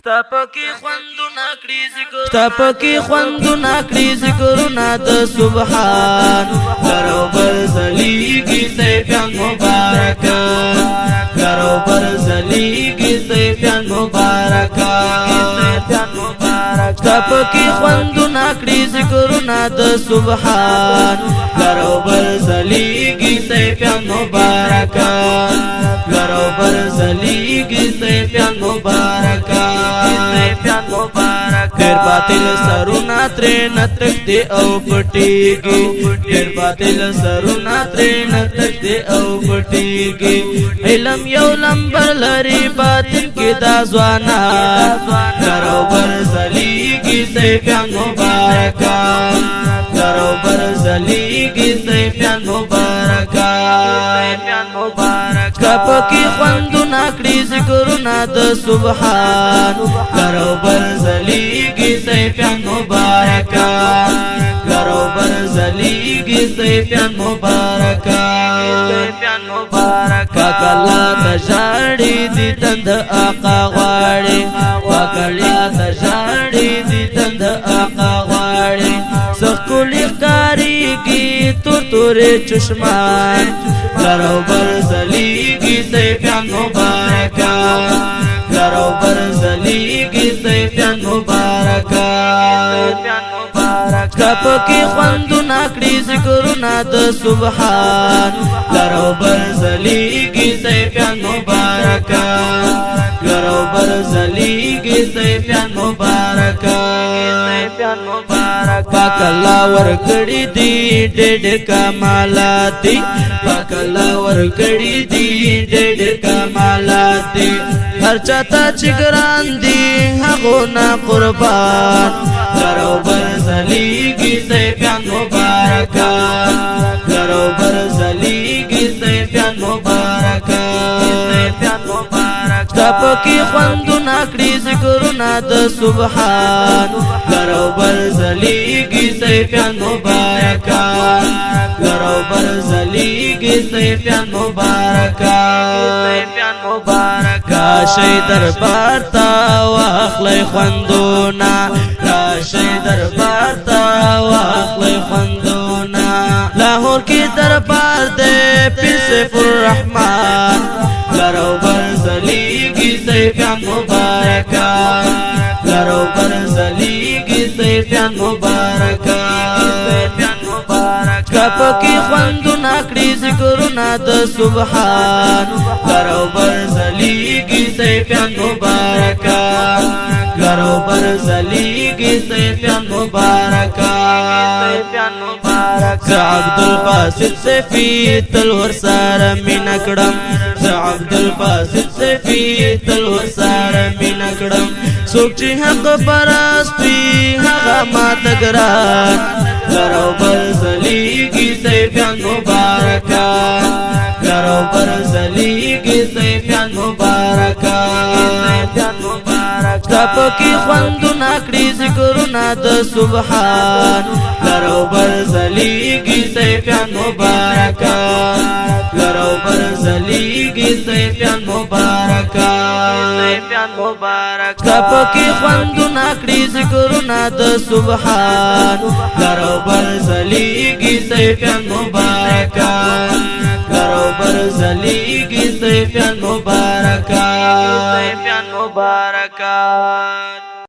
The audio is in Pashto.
تپکی خوندو نکړي ذکرونه د سبحان کرو برزلیگی سیفیان مبارکا کرو برزلیگی سیفیان مبارکا تپکی خوندو نکړي ذکرونه د سبحان کرو برزلیگی سیفیان مبارکا کرو برزلیگی سیفیان مبارکا ډېر باطل سرونه ترې نه تښتي او پټېږي ډېر باطل سرونه ترې نه تښتي او پټېږي علم یو لمبر لري باطن کې دا ځوانان کرو برزلیږي سیفیان مبارکا کرو برزلیږي سیفیان مبارکا کپکی خوندو نکړي ذکرونه د سبحان کرو برزلیگی سیفیان مبارکا کرو برزلیگی سیفیان مبارکا پاکلا تجاڑی دی تند آقا غواړي پاکلا تجاڑی دی تند آقا غواړي سکولی کاریگی تورے چشمان کرو برزلیگی سیفیان مبارکا کرو برزلیگی سیفیان مبارکا کپکی خوندو نکړي ذکرونه د سبحان کرو برزلیگی سیفیان مبارکا کرو برزلیگی سیفیان مبارکا پاک اللہ ورکڑی دی ډېډ کمالات دی پاک اللہ ورکڑی دی ډېډ کمالات دی هر چاته چې ګران دی هغو نه قربان کرو برزلیگی سیفیان مبارکا کرو برزلیگی سیفیان مبارکا تپکی خوندو نکړي ذکرونه د سبحان کرو برزلیگی سیفیان مبارکا کرو برزلیگی سیفیان مبارکا راشی دربار تا واخلی خوندونا راشی دربار تا واخلی خوندونا لاہور کی دربار دے پیر سیف الرحمن کرو برزلیگی سیفیان مبارکا کرو برزلیگی سیفیان مبارکا کپکی خوندو نکړي ذکرونه د سبحان کرو برزلیگی سیفیان مبارکا کرو برزلیگی سیفیان مبارکا عبدالباسط سیفی تلور سارا مینا کړم عبدالباسط سیفی تلور سارا مینا کړم څوک چې حق پرست وي هغه ماته ګران کرو برزلیگی سیفیان مبارکا کرو برزلیگی سیفیان مبارکا تپکی خوندو نکړي ذکرونه د سبحان کرو برزلیگی سیفیان مبارکا کرو برزلیگی سیفیان مبارکا تپکی خوندو نکړي ذکرونه د سبحان کرو برزلیگی سیفیان مبارکا کرو برزلیگی سیفیان مبارکا